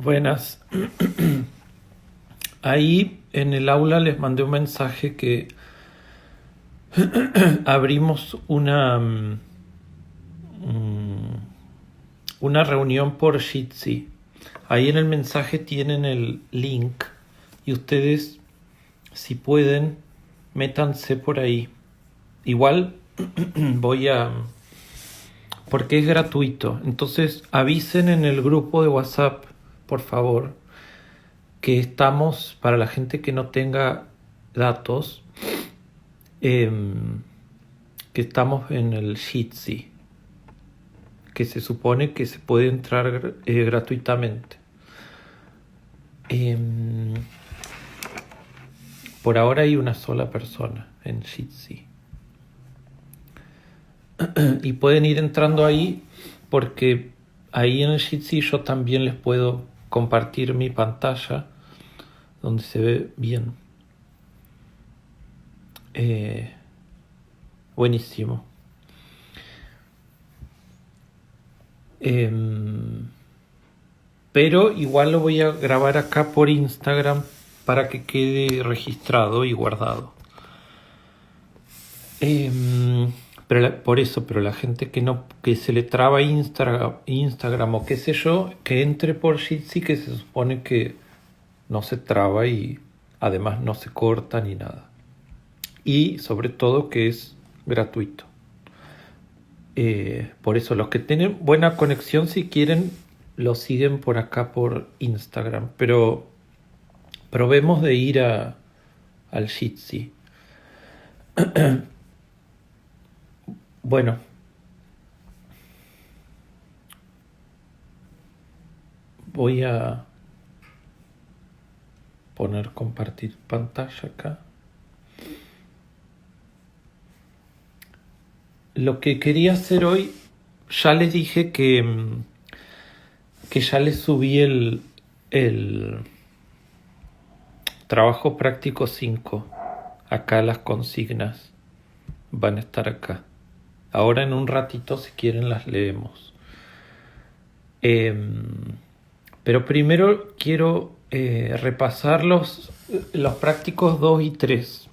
Buenas. Ahí en el aula les mandé un mensaje que abrimos una reunión por Jitsi. Ahí en el mensaje tienen el link y ustedes, si pueden, métanse por ahí. Igual porque es gratuito. Entonces avisen en el grupo de WhatsApp, por favor, que estamos, para la gente que no tenga datos, que estamos en el Jitsi, que se supone que se puede entrar gratuitamente. Por ahora hay una sola persona en Jitsi. Y pueden ir entrando ahí porque ahí en el Jitsi yo también les puedo compartir mi pantalla donde se ve bien. Buenísimo. Pero igual lo voy a grabar acá por Instagram para que quede registrado y guardado. Pero la gente que se le traba Instagram o qué sé yo, que entre por Jitsi, que se supone que no se traba y además no se corta ni nada. Y sobre todo que es gratuito. Por eso los que tienen buena conexión, si quieren, lo siguen por acá por Instagram. Pero probemos de ir al Jitsi. Bueno, voy a poner compartir pantalla acá. Lo que quería hacer hoy, ya les dije que ya les subí el trabajo práctico 5. Acá las consignas van a estar acá. Ahora en un ratito, si quieren, las leemos. Pero primero quiero repasar los prácticos 2 y 3.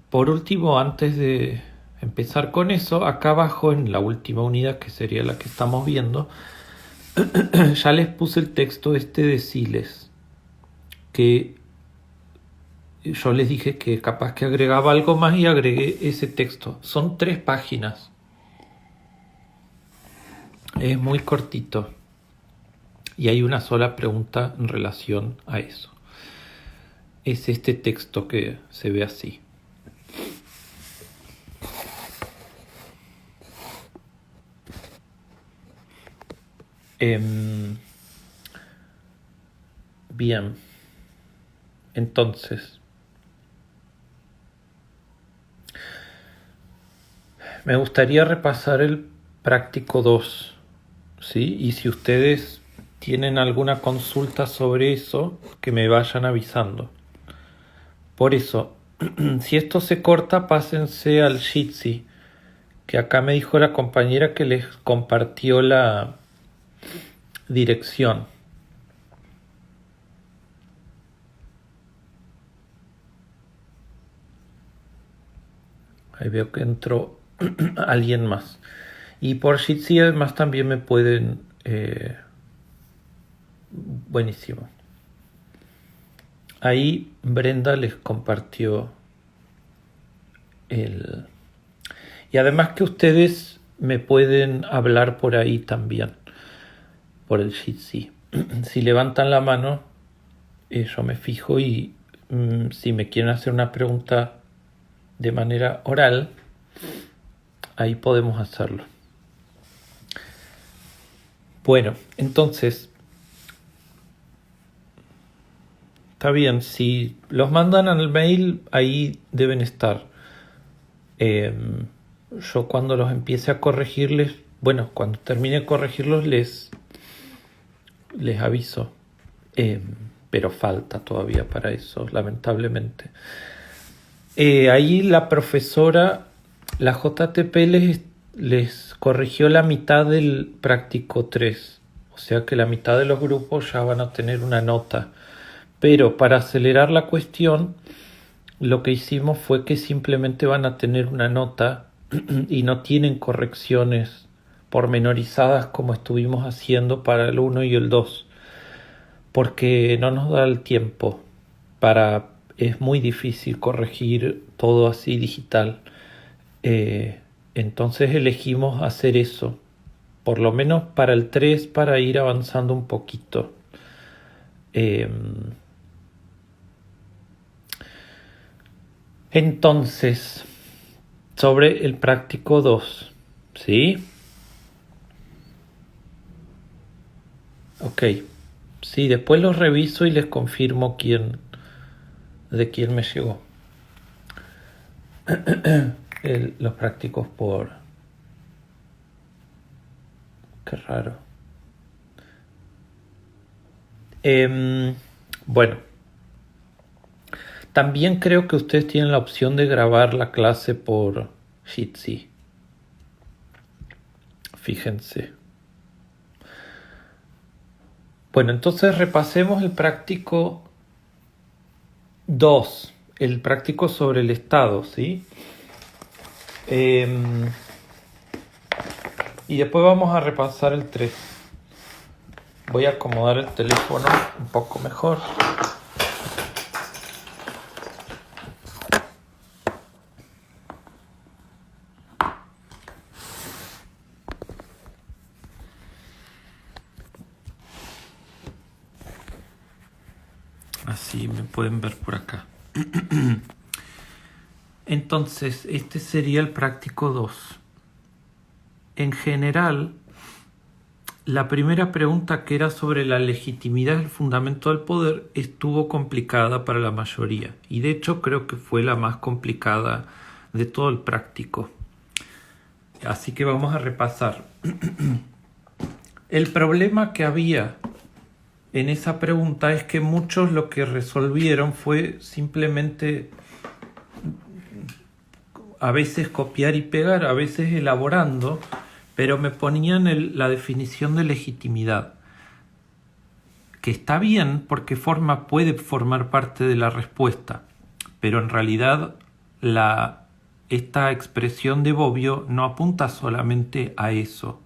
Por último, antes de empezar con eso, acá abajo en la última unidad, que sería la que estamos viendo, ya les puse el texto de Siles, que yo les dije que capaz que agregaba algo más y agregué ese texto. Son 3 páginas. Es muy cortito. Y hay una sola pregunta en relación a eso. Es este texto que se ve así. Bien. Entonces, me gustaría repasar el práctico 2, ¿sí? Y si ustedes tienen alguna consulta sobre eso, que me vayan avisando. Por eso, si esto se corta, pásense al Jitsi, que acá me dijo la compañera que les compartió la dirección. Ahí veo que entró alguien más. Y por Jitsi además también me pueden... buenísimo. Ahí Brenda les compartió y además que ustedes me pueden hablar por ahí también, por el Jitsi. Si levantan la mano, yo me fijo y si me quieren hacer una pregunta de manera oral, ahí podemos hacerlo. Bueno, entonces, está bien, si los mandan al mail, ahí deben estar. Yo cuando los empiece a corregirles, cuando termine de corregirlos les aviso. Pero falta todavía para eso, lamentablemente. Ahí la profesora, la JTP, les les corrigió la mitad del práctico 3. O sea que la mitad de los grupos ya van a tener una nota. Pero para acelerar la cuestión, lo que hicimos fue que simplemente van a tener una nota y no tienen correcciones pormenorizadas como estuvimos haciendo para el 1 y el 2, porque no nos da el tiempo es muy difícil corregir todo así digital. Entonces elegimos hacer eso, por lo menos para el 3, para ir avanzando un poquito. Entonces, sobre el práctico 2, ¿sí? Ok. Sí, después los reviso y les confirmo de quién me llegó. Los prácticos por... Qué raro. Bueno. También creo que ustedes tienen la opción de grabar la clase por Jitsi. Fíjense. Bueno, entonces repasemos el práctico 2, el práctico sobre el Estado, ¿sí? Y después vamos a repasar el 3. Voy a acomodar el teléfono un poco mejor. Así me pueden ver por acá. Entonces, este sería el práctico 2. En general, la primera pregunta, que era sobre la legitimidad del fundamento del poder, estuvo complicada para la mayoría. Y de hecho creo que fue la más complicada de todo el práctico. Así que vamos a repasar. El problema que había en esa pregunta es que muchos lo que resolvieron fue simplemente a veces copiar y pegar, a veces elaborando, pero me ponían la definición de legitimidad, que está bien porque puede formar parte de la respuesta, pero en realidad esta expresión de Bobbio no apunta solamente a eso.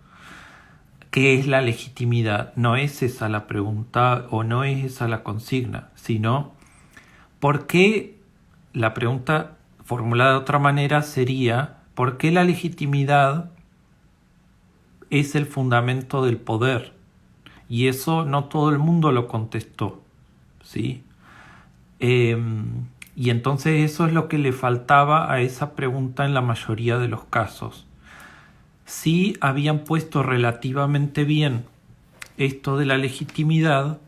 ¿Qué es la legitimidad? No es esa la pregunta o no es esa la consigna, sino ¿por qué? La pregunta formulada de otra manera sería ¿por qué la legitimidad es el fundamento del poder? Y eso no todo el mundo lo contestó, ¿sí? Y entonces eso es lo que le faltaba a esa pregunta en la mayoría de los casos. Sí habían puesto relativamente bien esto de la legitimidad,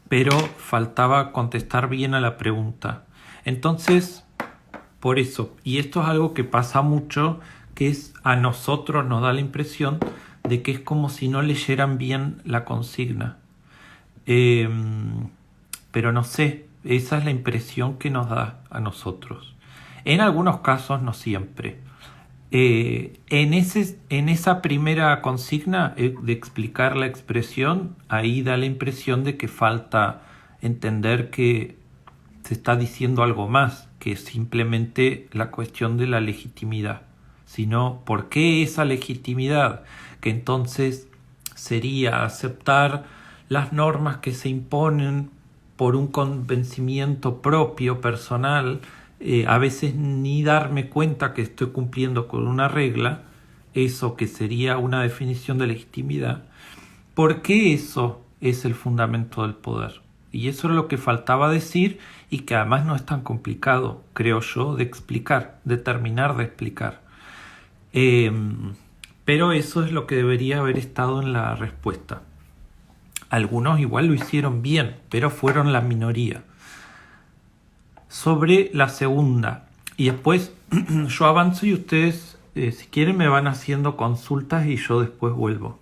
pero faltaba contestar bien a la pregunta. Entonces, por eso, y esto es algo que pasa mucho, que es a nosotros nos da la impresión de que es como si no leyeran bien la consigna. Pero no sé, esa es la impresión que nos da a nosotros. En algunos casos, no siempre. En esa primera consigna de explicar la expresión, ahí da la impresión de que falta entender que se está diciendo algo más que simplemente la cuestión de la legitimidad, sino por qué esa legitimidad, que entonces sería aceptar las normas que se imponen por un convencimiento propio, personal, a veces ni darme cuenta que estoy cumpliendo con una regla, eso que sería una definición de legitimidad. ¿Por qué eso es el fundamento del poder? Y eso es lo que faltaba decir y que además no es tan complicado, creo yo, de explicar, de terminar de explicar. Pero eso es lo que debería haber estado en la respuesta. Algunos igual lo hicieron bien, pero fueron la minoría. Sobre la segunda, y después yo avanzo y ustedes, si quieren, me van haciendo consultas y yo después vuelvo.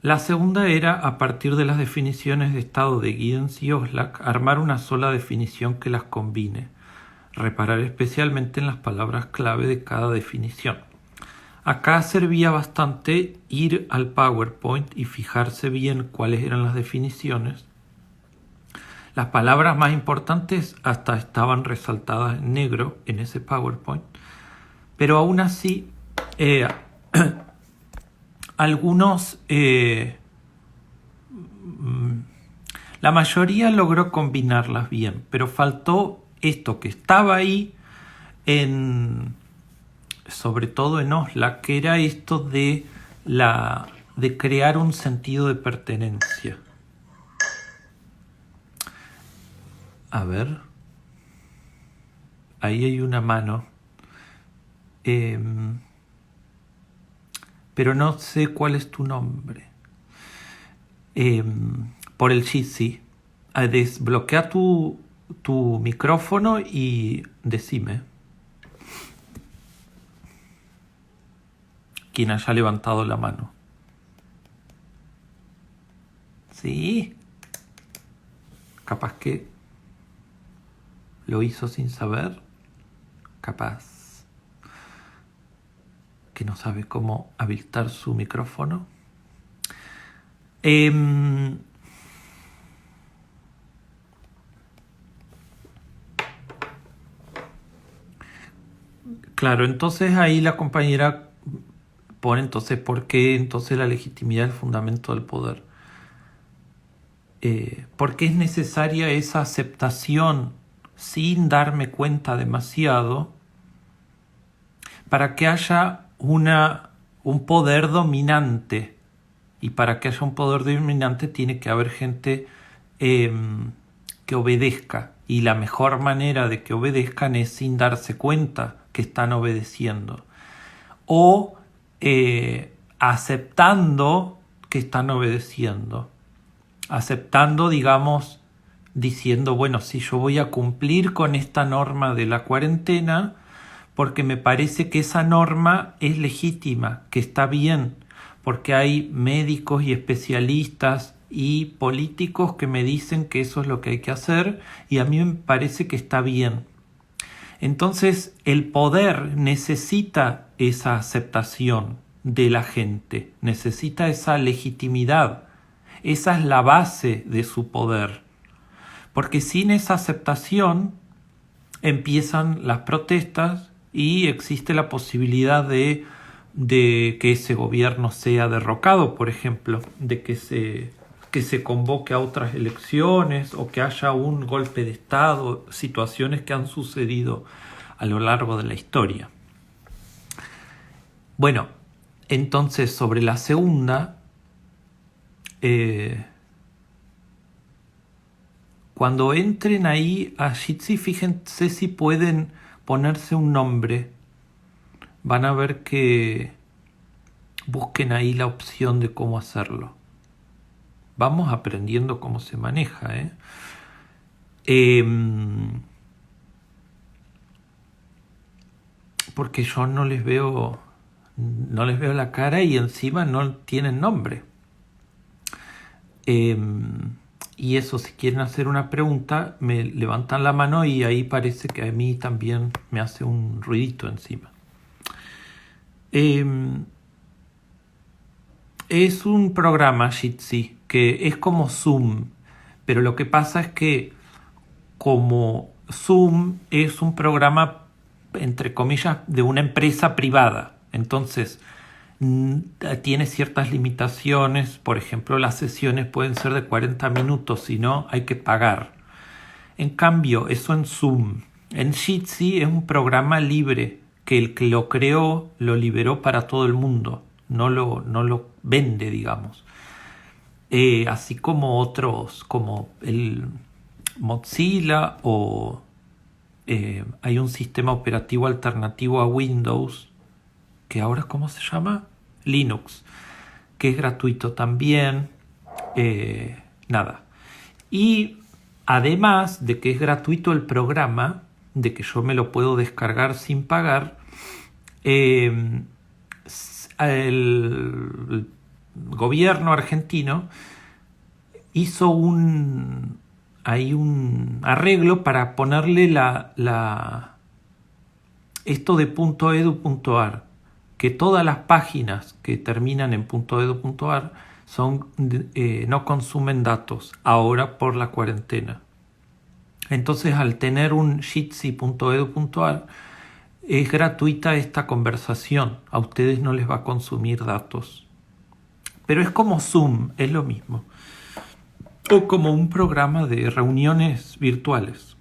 La segunda era, a partir de las definiciones de estado de Giddens y Oslak, armar una sola definición que las combine. reparar especialmente en las palabras clave de cada definición. Acá servía bastante ir al PowerPoint y fijarse bien cuáles eran las definiciones. Las palabras más importantes hasta estaban resaltadas en negro en ese PowerPoint, pero aún así algunos, la mayoría logró combinarlas bien, pero faltó esto que estaba ahí sobre todo en Osla, que era esto de crear un sentido de pertenencia. A ver, ahí hay una mano, pero no sé cuál es tu nombre. Por el Jitsi, desbloquea tu micrófono y decime quien haya levantado la mano. Sí, capaz que lo hizo sin saber, capaz que no sabe cómo habilitar su micrófono. Claro, entonces ahí la compañera pone entonces por qué entonces la legitimidad es el fundamento del poder. ¿Por qué es necesaria esa aceptación sin darme cuenta demasiado para que haya un poder dominante? Y para que haya un poder dominante tiene que haber gente que obedezca. Y la mejor manera de que obedezcan es sin darse cuenta que están obedeciendo. O aceptando que están obedeciendo. Aceptando, digamos, diciendo, bueno, sí, yo voy a cumplir con esta norma de la cuarentena porque me parece que esa norma es legítima, que está bien, porque hay médicos y especialistas y políticos que me dicen que eso es lo que hay que hacer y a mí me parece que está bien. Entonces, el poder necesita esa aceptación de la gente, necesita esa legitimidad. Esa es la base de su poder. Porque sin esa aceptación empiezan las protestas y existe la posibilidad de que ese gobierno sea derrocado, por ejemplo, de que se convoque a otras elecciones o que haya un golpe de Estado, situaciones que han sucedido a lo largo de la historia. Bueno, entonces sobre la segunda, cuando entren ahí a Jitsi, fíjense si pueden ponerse un nombre. Van a ver que busquen ahí la opción de cómo hacerlo. Vamos aprendiendo cómo se maneja, porque yo no les veo la cara y encima no tienen nombre. Y eso, si quieren hacer una pregunta, me levantan la mano y ahí parece que a mí también me hace un ruidito encima. Es un programa Jitsi que es como Zoom, pero lo que pasa es que como Zoom es un programa, entre comillas, de una empresa privada, entonces tiene ciertas limitaciones. Por ejemplo, las sesiones pueden ser de 40 minutos, si no hay que pagar. En cambio, eso en Zoom. En Jitsi es un programa libre que el que lo creó lo liberó para todo el mundo, no lo vende, digamos. Así como otros, como el Mozilla o hay un sistema operativo alternativo a Windows que ahora, ¿cómo se llama? Linux, que es gratuito también. Nada. Y además de que es gratuito el programa, de que yo me lo puedo descargar sin pagar, el gobierno argentino hizo hay un arreglo para ponerle esto de .edu.ar, que todas las páginas que terminan en .edu.ar no consumen datos ahora por la cuarentena. Entonces, al tener un jitsi.edu.ar, es gratuita esta conversación. A ustedes no les va a consumir datos. Pero es como Zoom, es lo mismo. O como un programa de reuniones virtuales.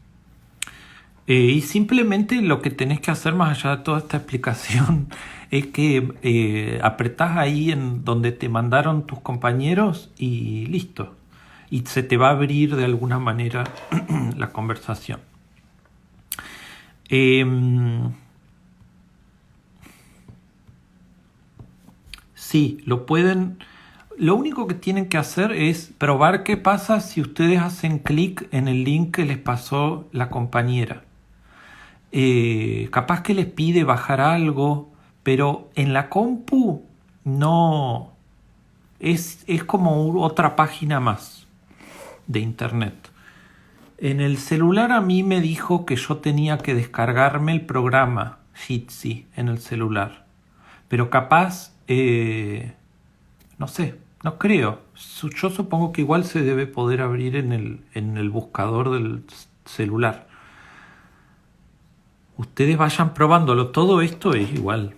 Y simplemente lo que tenés que hacer, más allá de toda esta explicación, es que apretás ahí en donde te mandaron tus compañeros y listo. Y se te va a abrir de alguna manera la conversación. Sí, lo pueden. Lo único que tienen que hacer es probar qué pasa si ustedes hacen clic en el link que les pasó la compañera. Capaz que les pide bajar algo, pero en la compu no. Es como otra página más de internet. En el celular a mí me dijo que yo tenía que descargarme el programa Jitsi en el celular. Pero capaz, no sé, no creo. Yo supongo que igual se debe poder abrir en el buscador del celular. Ustedes vayan probándolo. Todo esto es igual.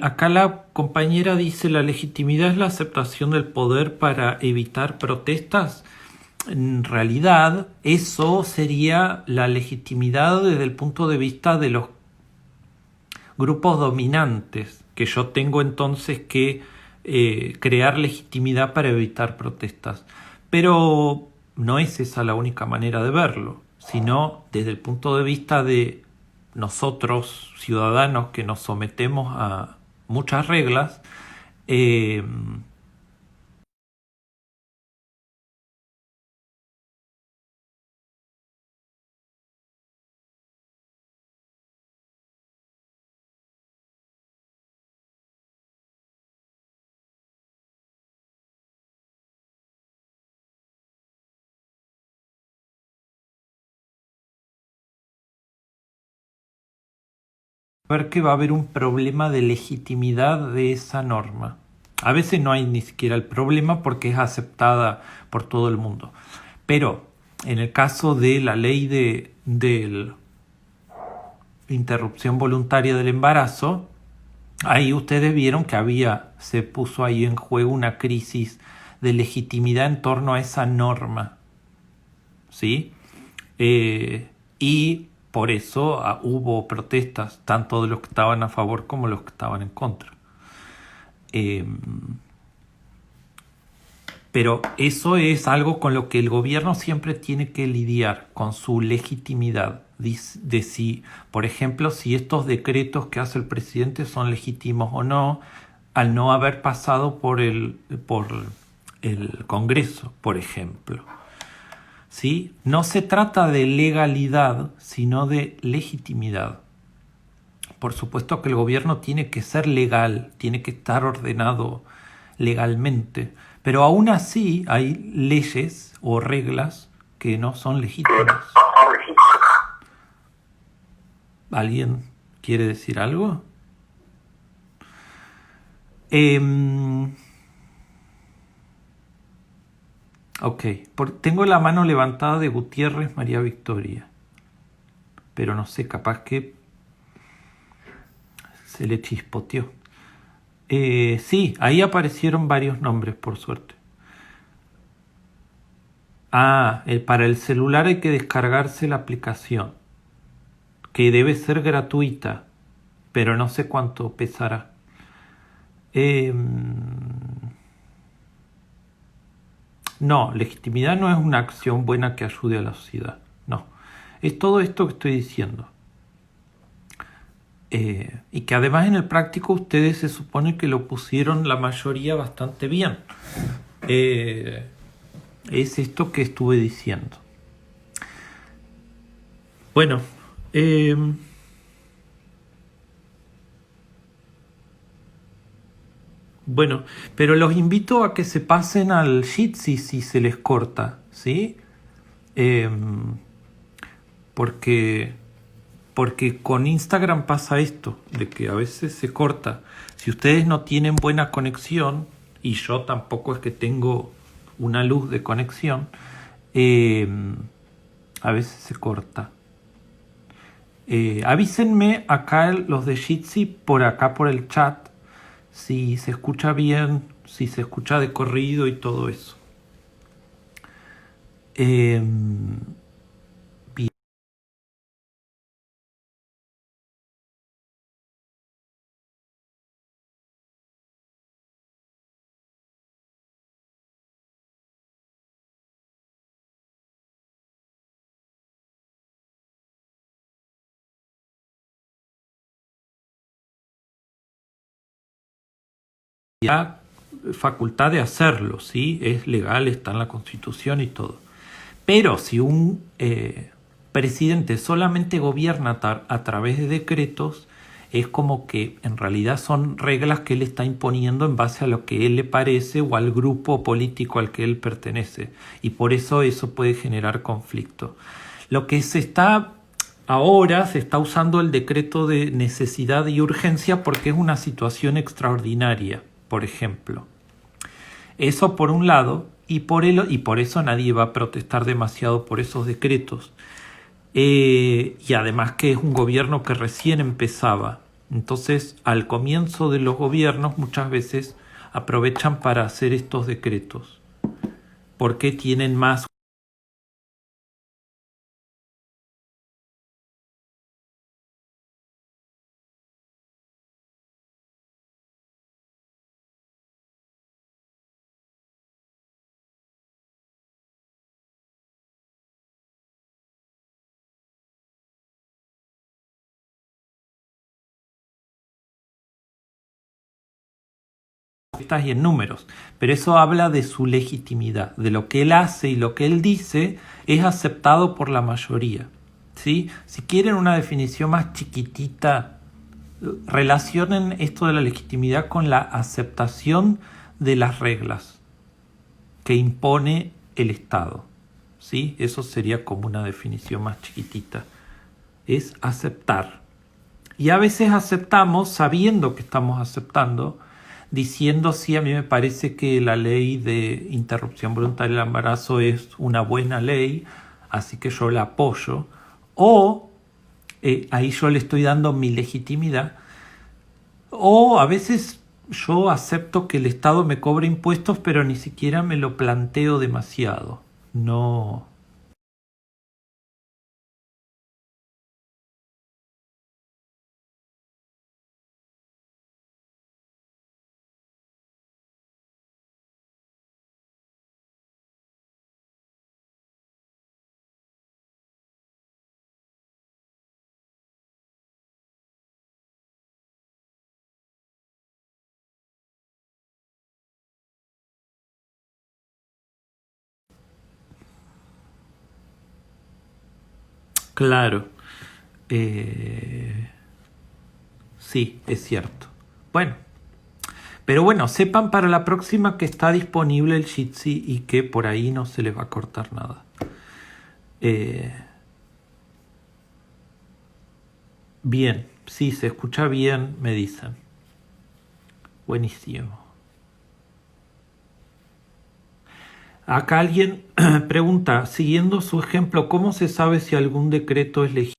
Acá la compañera dice: la legitimidad es la aceptación del poder para evitar protestas. En realidad, eso sería la legitimidad desde el punto de vista de los grupos dominantes, que yo tengo entonces que crear legitimidad para evitar protestas. Pero no es esa la única manera de verlo, sino desde el punto de vista de nosotros, ciudadanos, que nos sometemos a muchas reglas. Ver que va a haber un problema de legitimidad de esa norma. A veces no hay ni siquiera el problema porque es aceptada por todo el mundo. Pero en el caso de la ley de interrupción voluntaria del embarazo, ahí ustedes vieron que se puso ahí en juego una crisis de legitimidad en torno a esa norma. ¿Sí? Y por eso hubo protestas, tanto de los que estaban a favor como los que estaban en contra. Pero eso es algo con lo que el gobierno siempre tiene que lidiar, con su legitimidad. De si, por ejemplo, si estos decretos que hace el presidente son legítimos o no, al no haber pasado por el Congreso, por ejemplo. ¿Sí? No se trata de legalidad, sino de legitimidad. Por supuesto que el gobierno tiene que ser legal, tiene que estar ordenado legalmente, pero aún así hay leyes o reglas que no son legítimas. ¿Alguien quiere decir algo? Ok, tengo la mano levantada de Gutiérrez María Victoria, pero no sé, capaz que se le chispoteó. Sí, ahí aparecieron varios nombres, por suerte. Para el celular hay que descargarse la aplicación, que debe ser gratuita, pero no sé cuánto pesará. No, legitimidad no es una acción buena que ayude a la sociedad, no. Es todo esto que estoy diciendo. Y que además en el práctico ustedes se supone que lo pusieron la mayoría bastante bien. Es esto que estuve diciendo. Bueno, Bueno, pero los invito a que se pasen al Jitsi si se les corta, ¿sí? Em, porque, porque con Instagram pasa esto, de que a veces se corta. Si ustedes no tienen buena conexión, y yo tampoco es que tengo una luz de conexión, em, a veces se corta. Avísenme acá los de Jitsi por acá por el chat si se escucha bien, si se escucha de corrido y todo eso. Bien. Ya facultad de hacerlo, ¿sí? Es legal, está en la Constitución y todo. Pero si un presidente solamente gobierna a través de decretos, es como que en realidad son reglas que él está imponiendo en base a lo que él le parece o al grupo político al que él pertenece. Y por eso puede generar conflicto. Lo que ahora se está usando el decreto de necesidad y urgencia porque es una situación extraordinaria, por ejemplo. Eso por un lado, y por eso nadie va a protestar demasiado por esos decretos. Y además que es un gobierno que recién empezaba. Entonces, al comienzo de los gobiernos muchas veces aprovechan para hacer estos decretos, porque tienen más. Y en números, pero eso habla de su legitimidad, de lo que él hace y lo que él dice es aceptado por la mayoría, ¿sí? Si quieren una definición más chiquitita, relacionen esto de la legitimidad con la aceptación de las reglas que impone el Estado, ¿sí? Eso sería como una definición más chiquitita, es aceptar. Y a veces aceptamos sabiendo que estamos aceptando, diciendo sí, a mí me parece que la ley de interrupción voluntaria del embarazo es una buena ley, así que yo la apoyo, o ahí yo le estoy dando mi legitimidad, o a veces yo acepto que el Estado me cobre impuestos, pero ni siquiera me lo planteo demasiado. No. Claro. Eh, sí, es cierto. Bueno. Pero bueno, sepan para la próxima que está disponible el Jitsi y que por ahí no se les va a cortar nada. Eh, bien, sí, se escucha bien, me dicen. Buenísimo. Acá alguien pregunta, siguiendo su ejemplo, ¿cómo se sabe si algún decreto es legítimo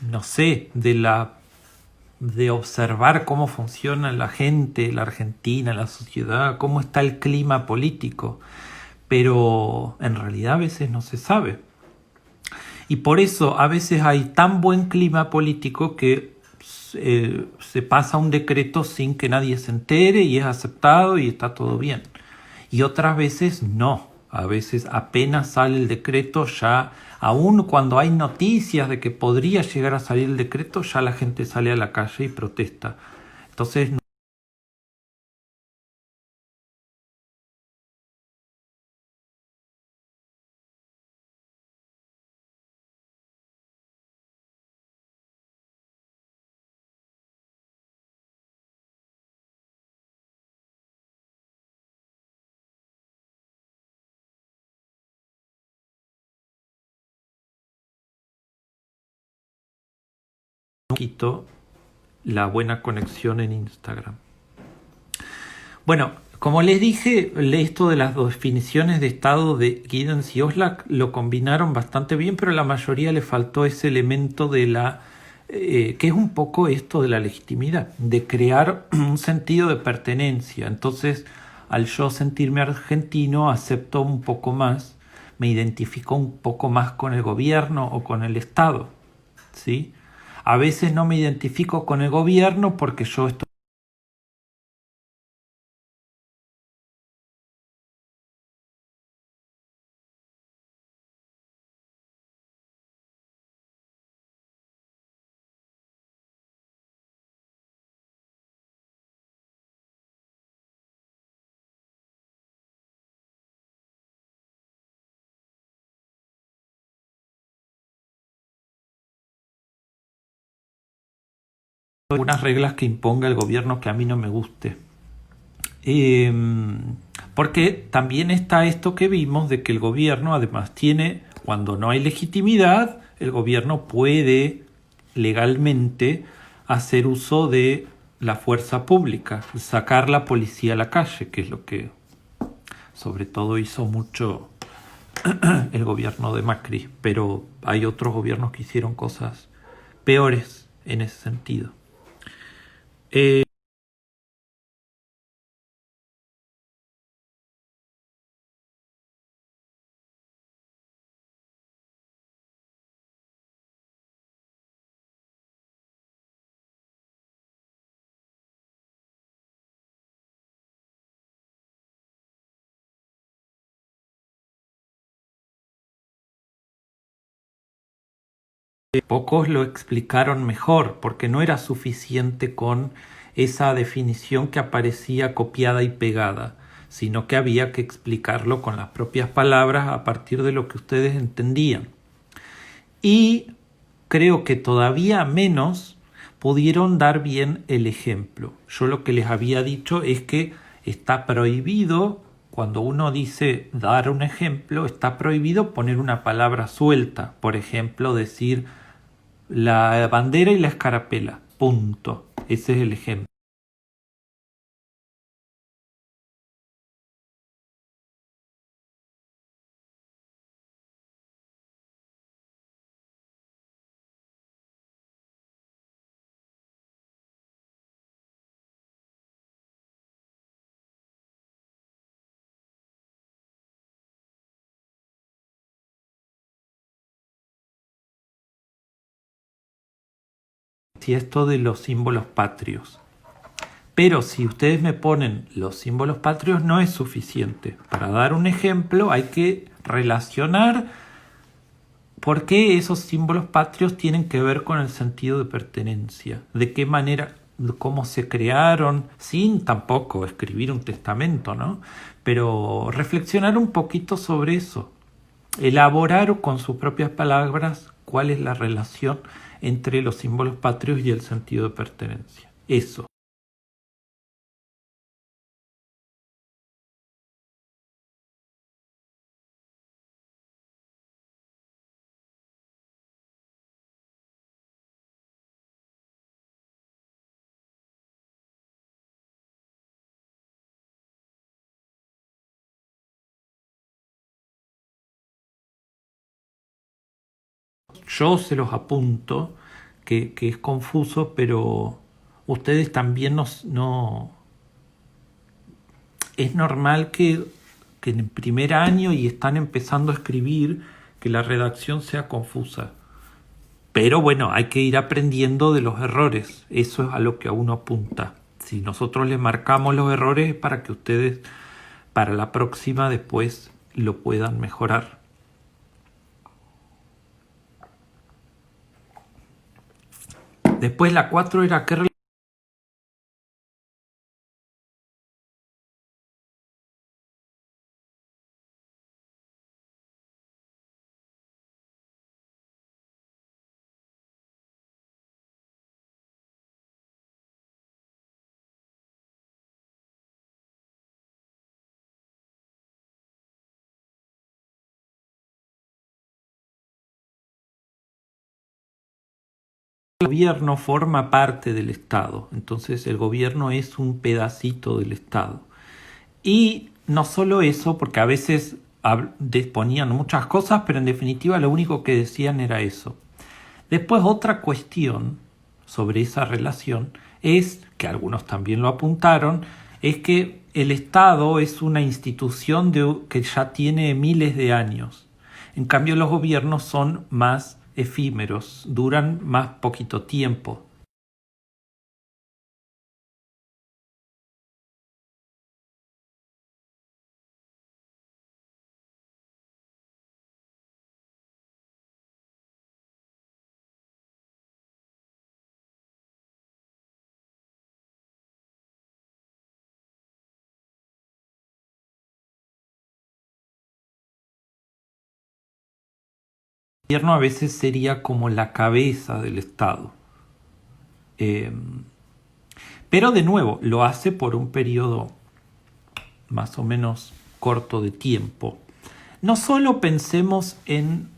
no sé, de observar cómo funciona la gente, la Argentina, la sociedad, cómo está el clima político? Pero en realidad a veces no se sabe. Y por eso a veces hay tan buen clima político que se pasa un decreto sin que nadie se entere y es aceptado y está todo bien. Y otras veces no. A veces apenas sale el decreto, ya, aun cuando hay noticias de que podría llegar a salir el decreto, ya la gente sale a la calle y protesta. Entonces, no quito la buena conexión en Instagram. Bueno, como les dije, esto de las definiciones de estado de Giddens y Oslak lo combinaron bastante bien, pero a la mayoría le faltó ese elemento de que es un poco esto de la legitimidad, de crear un sentido de pertenencia. Entonces, al yo sentirme argentino, acepto un poco más, me identifico un poco más con el gobierno o con el Estado, ¿sí? A veces no me identifico con el gobierno porque yo estoy algunas reglas que imponga el gobierno que a mí no me guste. Eh, Porque también está esto que vimos de que el gobierno además tiene, cuando no hay legitimidad, el gobierno puede legalmente hacer uso de la fuerza pública, sacar la policía a la calle, que es lo que sobre todo hizo mucho el gobierno de Macri, pero hay otros gobiernos que hicieron cosas peores en ese sentido. Pocos lo explicaron mejor, porque no era suficiente con esa definición que aparecía copiada y pegada, sino que había que explicarlo con las propias palabras a partir de lo que ustedes entendían. Y creo que todavía menos pudieron dar bien el ejemplo. Yo lo que les había dicho es que está prohibido, cuando uno dice dar un ejemplo, está prohibido poner una palabra suelta. Por ejemplo, decir la bandera y la escarapela. Punto. Ese es el ejemplo. Si esto de los símbolos patrios. Pero si ustedes me ponen los símbolos patrios no es suficiente. Para dar un ejemplo hay que relacionar por qué esos símbolos patrios tienen que ver con el sentido de pertenencia. De qué manera, cómo se crearon, sin tampoco escribir un testamento, ¿no? Pero reflexionar un poquito sobre eso. Elaborar con sus propias palabras cuál es la relación entre los símbolos patrios y el sentido de pertenencia. Eso. Yo se los apunto, que es confuso, pero ustedes también no es normal que en el primer año y están empezando a escribir, que la redacción sea confusa. Pero bueno, hay que ir aprendiendo de los errores. Eso es a lo que uno apunta. Si nosotros les marcamos los errores es para que ustedes para la próxima después lo puedan mejorar. Después la 4 era qué el gobierno forma parte del Estado. Entonces el gobierno es un pedacito del Estado. Y no solo eso, porque a veces ponían muchas cosas, pero en definitiva lo único que decían era eso. Después otra cuestión sobre esa relación es, que algunos también lo apuntaron, es que el Estado es una institución que ya tiene miles de años. En cambio los gobiernos son más efímeros, duran más poquito tiempo. El gobierno a veces sería como la cabeza del Estado. Pero de nuevo, lo hace por un periodo más o menos corto de tiempo. No solo pensemos en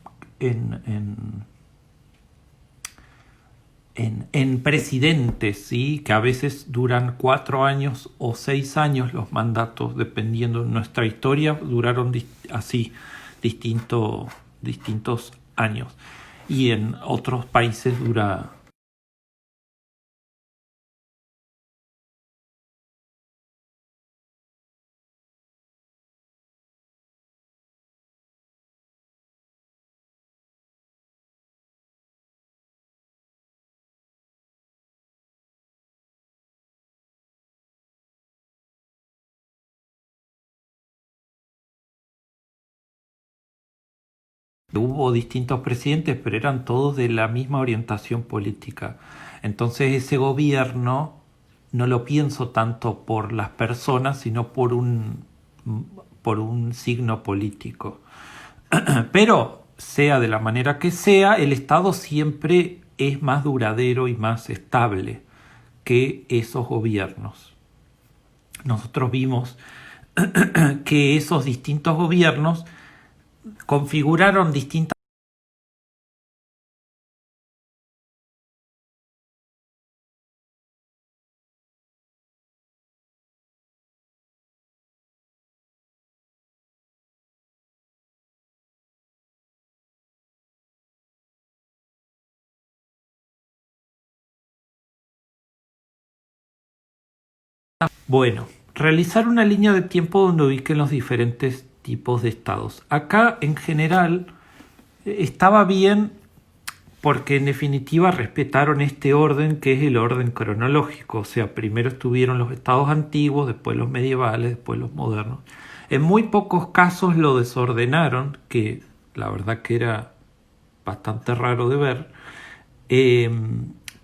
presidentes, ¿sí? Que a veces duran 4 años o 6 años los mandatos, dependiendo de nuestra historia, duraron así distintos años. Y en otros países dura... Hubo distintos presidentes, pero eran todos de la misma orientación política. Entonces ese gobierno no lo pienso tanto por las personas, sino por un signo político. Pero sea de la manera que sea, el Estado siempre es más duradero y más estable que esos gobiernos. Nosotros vimos que esos distintos gobiernos configuraron distintas... Bueno, realizar una línea de tiempo donde ubiquen los diferentes tipos de estados. Acá, en general, estaba bien porque en definitiva respetaron este orden que es el orden cronológico. O sea, primero estuvieron los estados antiguos, después los medievales, después los modernos. En muy pocos casos lo desordenaron, que la verdad que era bastante raro de ver.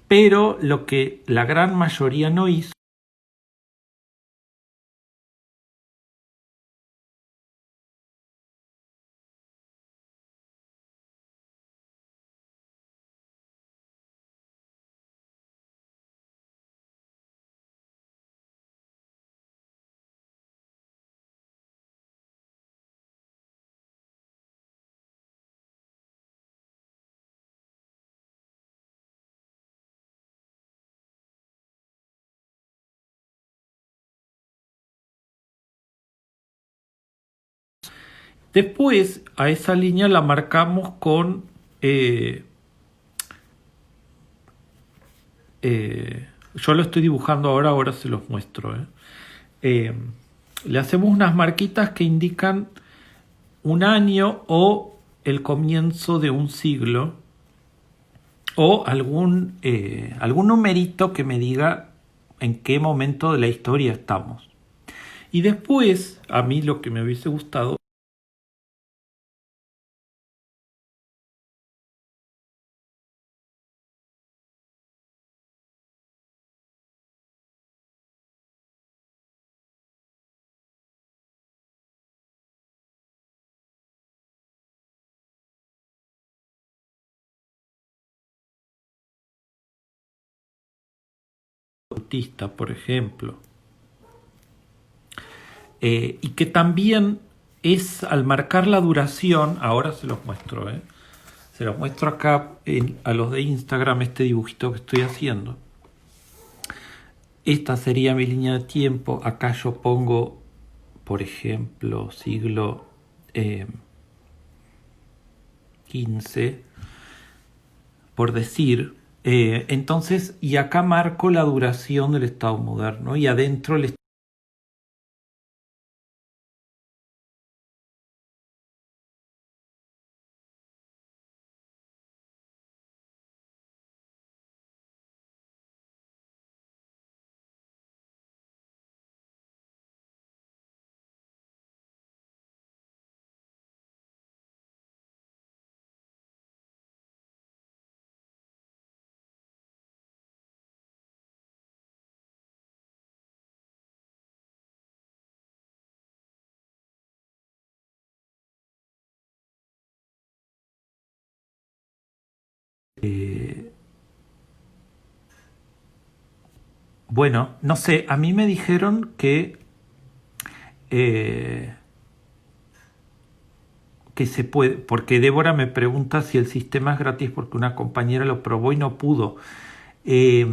Pero lo que la gran mayoría no hizo después, a esa línea la marcamos con yo lo estoy dibujando ahora se los muestro. Le hacemos unas marquitas que indican un año o el comienzo de un siglo o algún numerito que me diga en qué momento de la historia estamos. Y después, a mí lo que me hubiese gustado autista, por ejemplo, y que también es al marcar la duración, ahora se los muestro, se los muestro acá a los de Instagram, este dibujito que estoy haciendo. Esta sería mi línea de tiempo. Acá yo pongo, por ejemplo, siglo XV, por decir. Entonces, y acá marco la duración del Estado moderno y adentro el bueno, no sé, a mí me dijeron eh, que se puede, porque Débora me pregunta si el sistema es gratis porque una compañera lo probó y no pudo. Eh,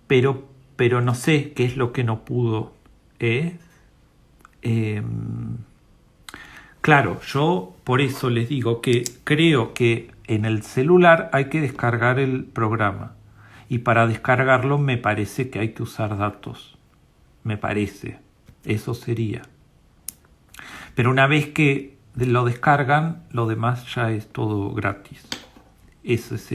pero no sé qué es lo que no pudo. ¿eh? Eh, claro, yo por eso les digo que creo que en el celular hay que descargar el programa. Y para descargarlo me parece que hay que usar datos. Me parece. Eso sería. Pero una vez que lo descargan, lo demás ya es todo gratis. Eso es.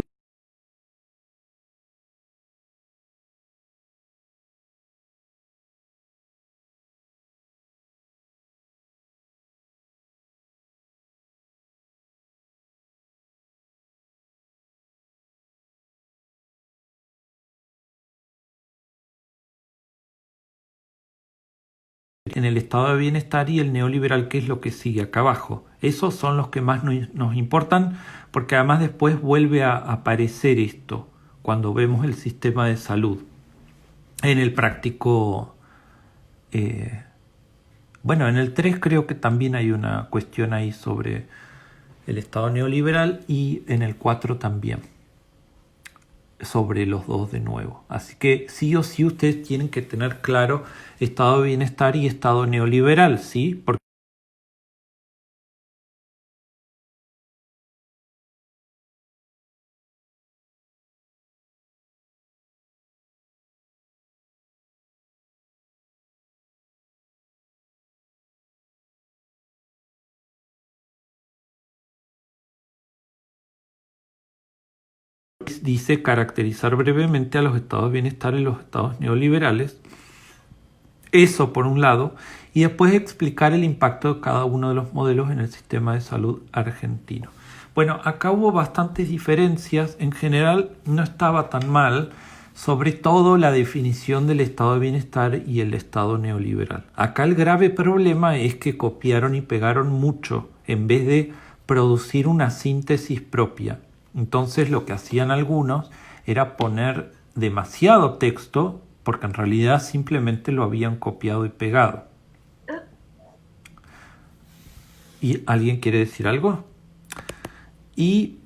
En el estado de bienestar y el neoliberal, que es lo que sigue acá abajo. Esos son los que más nos importan, porque además después vuelve a aparecer esto cuando vemos el sistema de salud. En el práctico, eh, bueno, en el 3 creo que también hay una cuestión ahí sobre el estado neoliberal y en el 4 también sobre los dos de nuevo. Así que sí o sí ustedes tienen que tener claro estado de bienestar y estado neoliberal, ¿sí? Porque dice caracterizar brevemente a los estados de bienestar y los estados neoliberales. Eso por un lado, y después explicar el impacto de cada uno de los modelos en el sistema de salud argentino. Bueno, acá hubo bastantes diferencias, en general no estaba tan mal, sobre todo la definición del estado de bienestar y el estado neoliberal. Acá el grave problema es que copiaron y pegaron mucho en vez de producir una síntesis propia. Entonces lo que hacían algunos era poner demasiado texto porque en realidad simplemente lo habían copiado y pegado. ¿Y alguien quiere decir algo? Y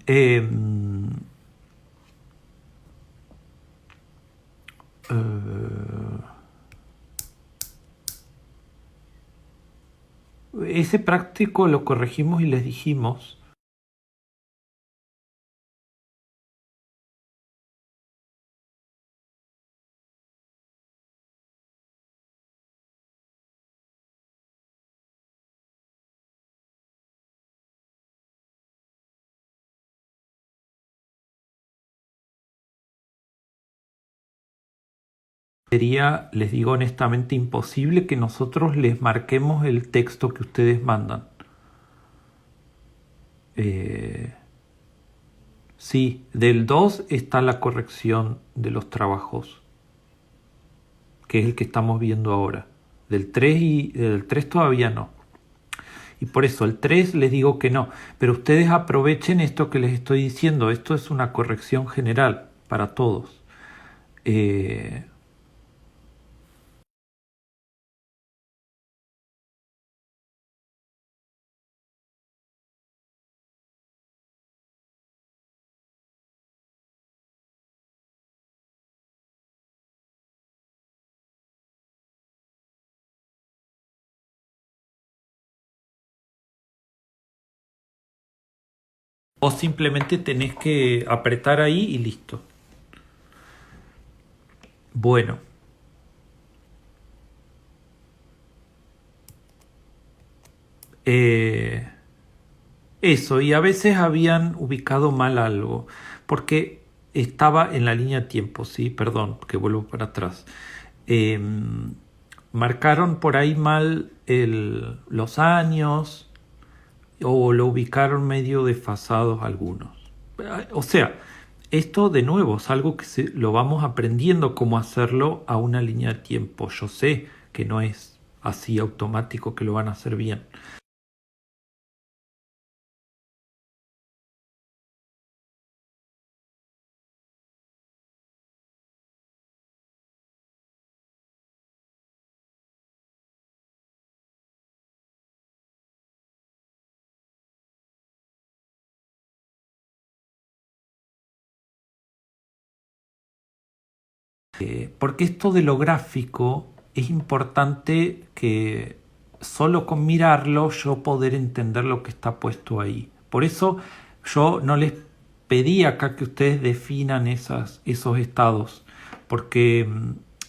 ese práctico lo corregimos y les dijimos sería, les digo honestamente, imposible que nosotros les marquemos el texto que ustedes mandan. Sí, del 2 está la corrección de los trabajos, que es el que estamos viendo ahora. Del 3 todavía no. Y por eso el 3 les digo que no. Pero ustedes aprovechen esto que les estoy diciendo. Esto es una corrección general para todos. Vos simplemente tenés que apretar ahí y listo. Bueno. Eso, y a veces habían ubicado mal algo, porque estaba en la línea de tiempo, sí, perdón, que vuelvo para atrás. Eh, Marcaron por ahí mal los años o lo ubicaron medio desfasados algunos. O sea, esto de nuevo es algo que lo vamos aprendiendo cómo hacerlo a una línea de tiempo. Yo sé que no es así automático que lo van a hacer bien. Porque esto de lo gráfico es importante que solo con mirarlo yo poder entender lo que está puesto ahí. Por eso yo no les pedí acá que ustedes definan esos estados, porque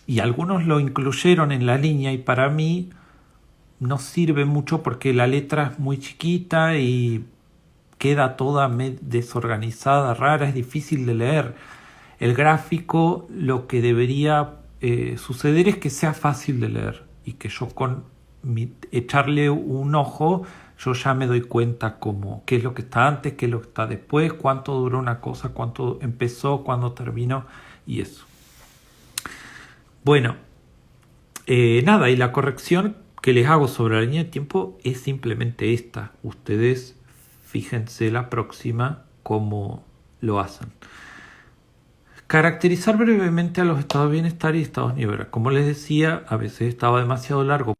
y algunos lo incluyeron en la línea y para mí no sirve mucho porque la letra es muy chiquita y queda toda desorganizada, rara, es difícil de leer. El gráfico lo que debería suceder es que sea fácil de leer y que yo con echarle un ojo yo ya me doy cuenta como qué es lo que está antes, qué es lo que está después, cuánto duró una cosa, cuánto empezó, cuándo terminó y eso. Bueno, nada, y la corrección que les hago sobre la línea de tiempo es simplemente esta. Ustedes fíjense la próxima cómo lo hacen. Caracterizar brevemente a los estados de bienestar y estados niveles. Como les decía, a veces estaba demasiado largo.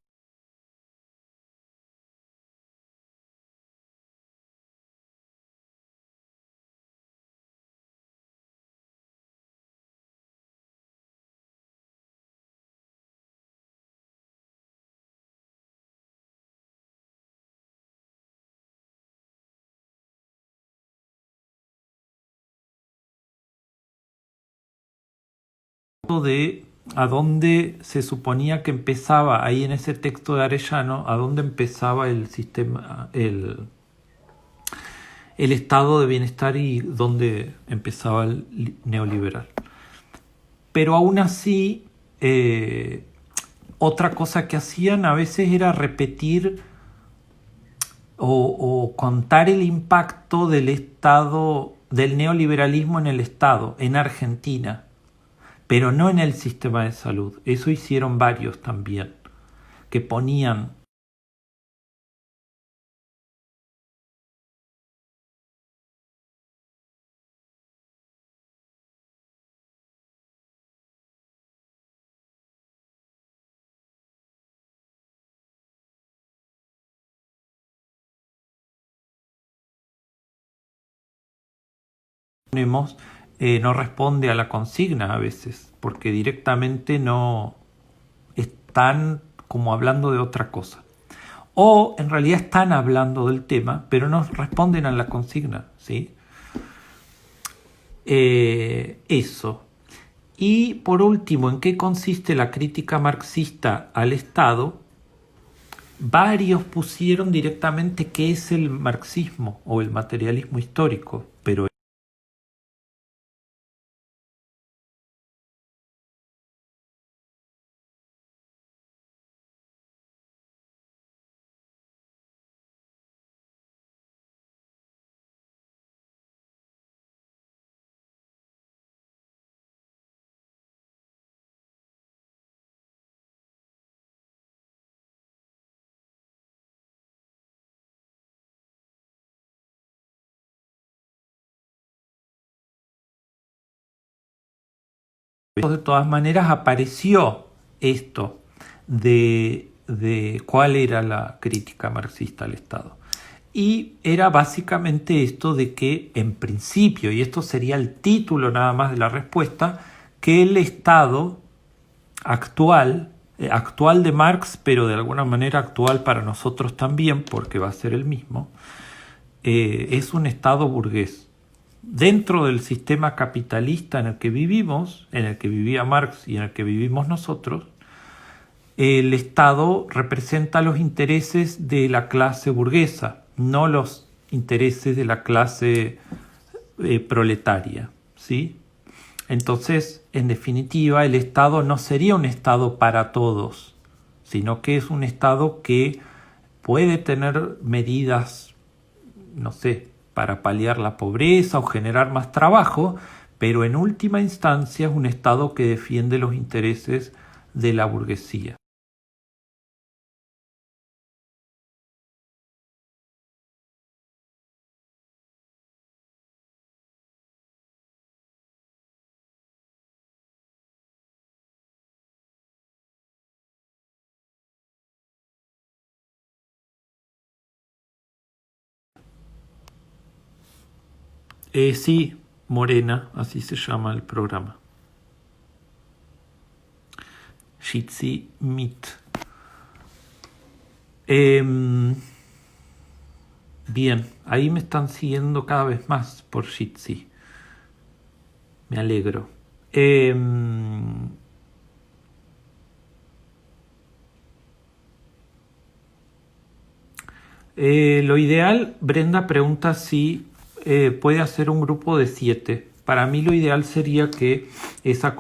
De a dónde se suponía que empezaba, ahí en ese texto de Arellano, a dónde empezaba el sistema, el estado de bienestar y dónde empezaba el neoliberal. Pero aún así, otra cosa que hacían a veces era repetir o contar el impacto del Estado, del neoliberalismo en el Estado, en Argentina, pero no en el sistema de salud. Eso hicieron varios también, que ponían no responde a la consigna a veces, porque directamente no están como hablando de otra cosa. O en realidad están hablando del tema, pero no responden a la consigna, ¿sí? Eso. Y por último, ¿en qué consiste la crítica marxista al Estado? Varios pusieron directamente qué es el marxismo o el materialismo histórico, pero De todas maneras apareció esto de cuál era la crítica marxista al Estado. Y era básicamente esto de que en principio, y esto sería el título nada más de la respuesta, que el Estado actual de Marx, pero de alguna manera actual para nosotros también, porque va a ser el mismo, es un Estado burgués. Dentro del sistema capitalista en el que vivimos, en el que vivía Marx y en el que vivimos nosotros, el Estado representa los intereses de la clase burguesa, no los intereses de la clase proletaria, ¿sí? Entonces, en definitiva, el Estado no sería un Estado para todos, sino que es un Estado que puede tener medidas, no sé, para paliar la pobreza o generar más trabajo, pero en última instancia es un Estado que defiende los intereses de la burguesía. Sí, Morena, así se llama el programa. Jitsi Meet. Bien, ahí me están siguiendo cada vez más por Jitsi. Me alegro. Lo ideal, Brenda pregunta si puede hacer un grupo de 7. Para mí lo ideal sería que esa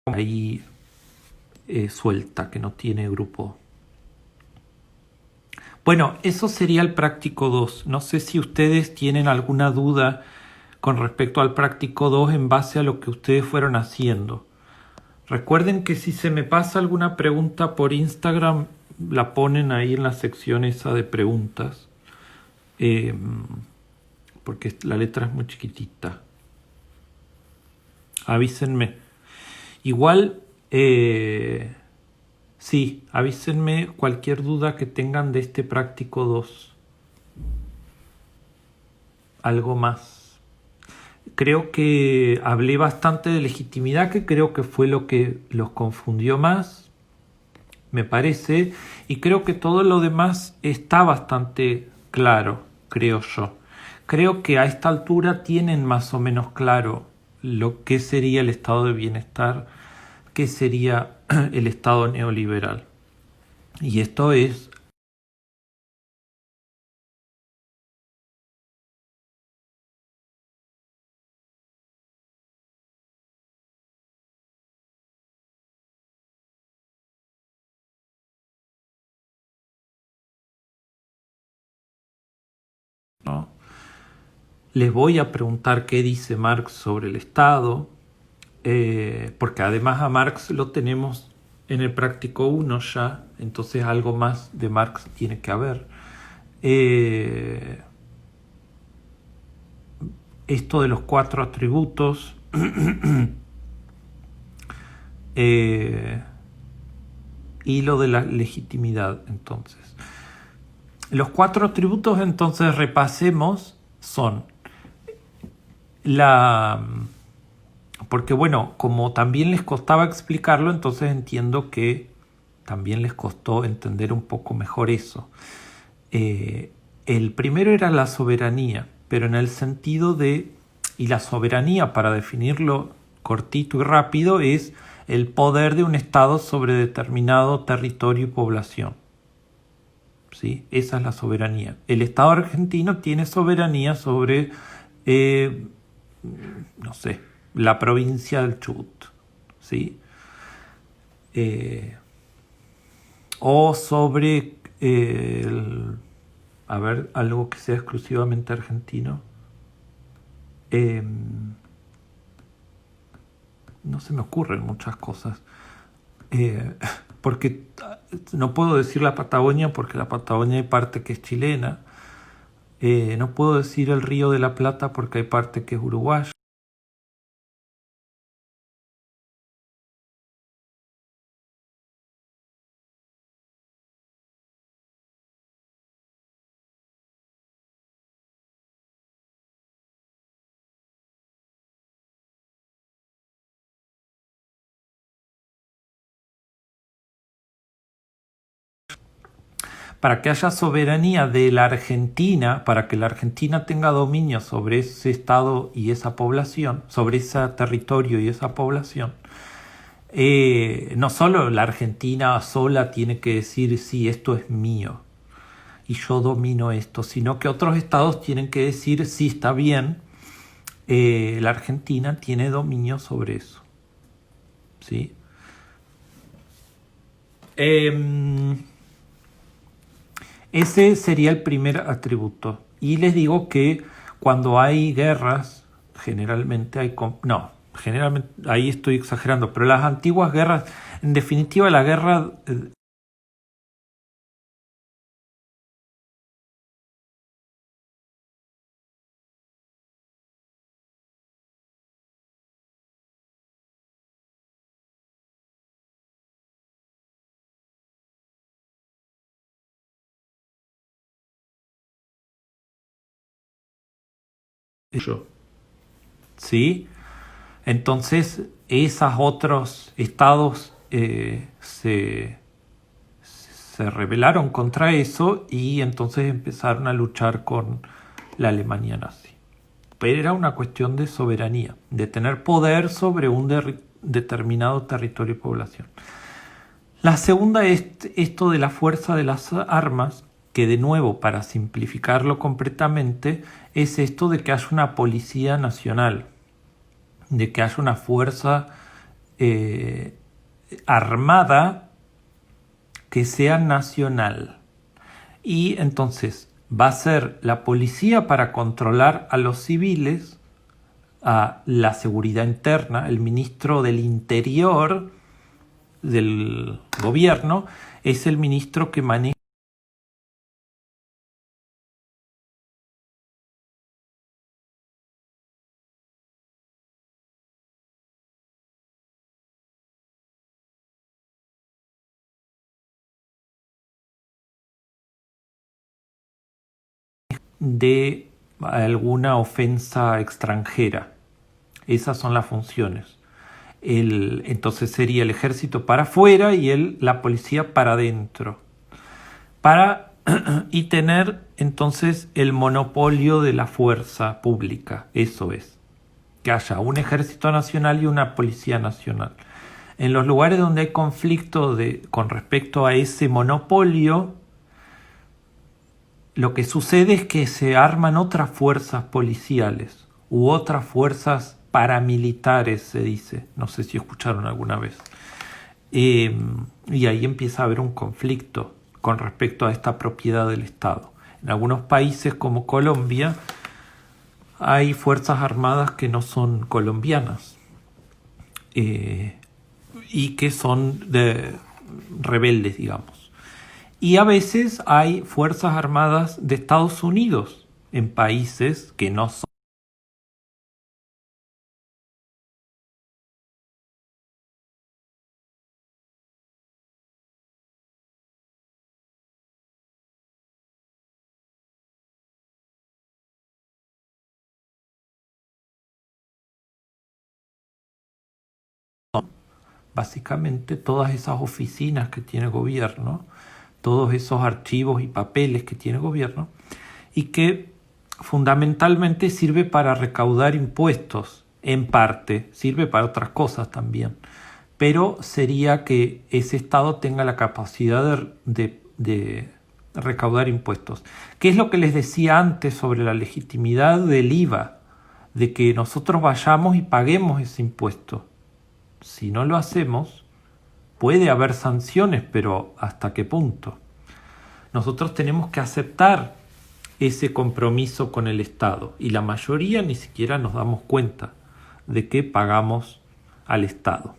ahí suelta, que no tiene grupo. Bueno, eso sería el práctico 2. No sé si ustedes tienen alguna duda con respecto al práctico 2 en base a lo que ustedes fueron haciendo. Recuerden que si se me pasa alguna pregunta por Instagram, la ponen ahí en la sección esa de preguntas, porque la letra es muy chiquitita. Avísenme. Igual, sí, avísenme cualquier duda que tengan de este práctico 2. Algo más. Creo que hablé bastante de legitimidad, que creo que fue lo que los confundió más, me parece, y creo que todo lo demás está bastante claro, creo yo. Creo que a esta altura tienen más o menos claro lo que sería el estado de bienestar, qué sería el estado neoliberal. Y esto es ¿no? Les voy a preguntar qué dice Marx sobre el Estado, porque además a Marx lo tenemos en el práctico 1 ya, entonces algo más de Marx tiene que haber. Esto de los 4 atributos, y lo de la legitimidad, entonces. Los 4 atributos, entonces repasemos, son porque bueno, como también les costaba explicarlo, entonces entiendo que también les costó entender un poco mejor eso. El primero era la soberanía, pero en el sentido de, y la soberanía, para definirlo cortito y rápido, es el poder de un Estado sobre determinado territorio y población. ¿Sí? Esa es la soberanía. El Estado argentino tiene soberanía sobre, no sé, la provincia del Chubut, ¿sí? o sobre, a ver, algo que sea exclusivamente argentino. No se me ocurren muchas cosas. Porque no puedo decir la Patagonia porque la Patagonia hay parte que es chilena. No puedo decir el Río de la Plata porque hay parte que es uruguaya. Para que haya soberanía de la Argentina, para que la Argentina tenga dominio sobre ese estado y esa población, sobre ese territorio y esa población, no solo la Argentina sola tiene que decir sí, esto es mío y yo domino esto, sino que otros estados tienen que decir sí, está bien, la Argentina tiene dominio sobre eso. ¿Sí? Ese sería el primer atributo. Y les digo que cuando hay guerras, generalmente hay... No, generalmente, ahí estoy exagerando, pero las antiguas guerras, en definitiva la guerra... ¿Sí? Entonces, esos otros estados se rebelaron contra eso y entonces empezaron a luchar con la Alemania nazi. Pero era una cuestión de soberanía, de tener poder sobre un determinado territorio y población. La segunda es esto de la fuerza de las armas, que de nuevo, para simplificarlo completamente, es esto de que haya una policía nacional, de que haya una fuerza armada que sea nacional. Y entonces va a ser la policía para controlar a los civiles, a la seguridad interna, el ministro del Interior del gobierno es el ministro que maneja de alguna ofensa extranjera. Esas son las funciones. Entonces sería el ejército para afuera y la policía para adentro. Y tener entonces el monopolio de la fuerza pública. Eso es. Que haya un ejército nacional y una policía nacional. En los lugares donde hay conflicto con respecto a ese monopolio, lo que sucede es que se arman otras fuerzas policiales u otras fuerzas paramilitares, se dice. No sé si escucharon alguna vez. Y ahí empieza a haber un conflicto con respecto a esta propiedad del Estado. En algunos países como Colombia hay fuerzas armadas que no son colombianas y que son rebeldes, digamos. Y a veces hay fuerzas armadas de Estados Unidos en países que no son básicamente todas esas oficinas que tiene el gobierno, todos esos archivos y papeles que tiene el gobierno, y que fundamentalmente sirve para recaudar impuestos, en parte, sirve para otras cosas también, pero sería que ese Estado tenga la capacidad de recaudar impuestos. ¿Qué es lo que les decía antes sobre la legitimidad del IVA? De que nosotros vayamos y paguemos ese impuesto. Si no lo hacemos, puede haber sanciones, pero ¿hasta qué punto? Nosotros tenemos que aceptar ese compromiso con el Estado y la mayoría ni siquiera nos damos cuenta de que pagamos al Estado.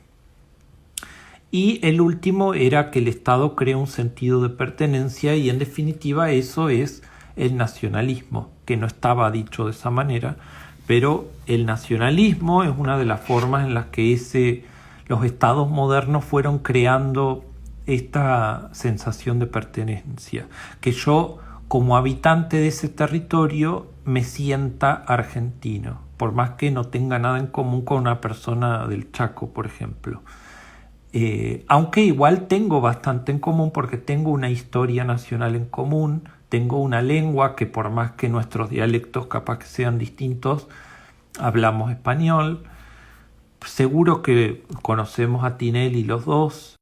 Y el último era que el Estado crea un sentido de pertenencia y en definitiva eso es el nacionalismo, que no estaba dicho de esa manera, pero el nacionalismo es una de las formas en las que los estados modernos fueron creando esta sensación de pertenencia, que yo como habitante de ese territorio me sienta argentino, por más que no tenga nada en común con una persona del Chaco, por ejemplo. Aunque igual tengo bastante en común porque tengo una historia nacional en común, tengo una lengua que por más que nuestros dialectos capaz que sean distintos, hablamos español. Seguro que conocemos a Tinelli los dos.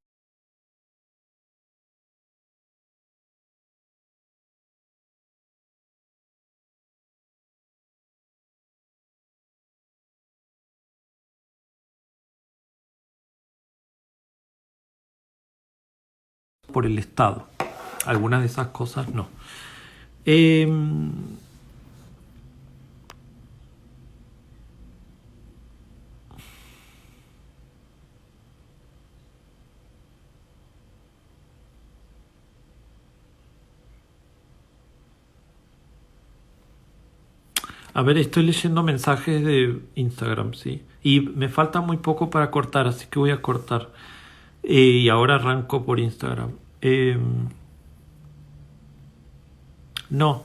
Por el Estado. Algunas de esas cosas no. A ver, estoy leyendo mensajes de Instagram, sí. Y me falta muy poco para cortar, así que voy a cortar. Y ahora arranco por Instagram. No,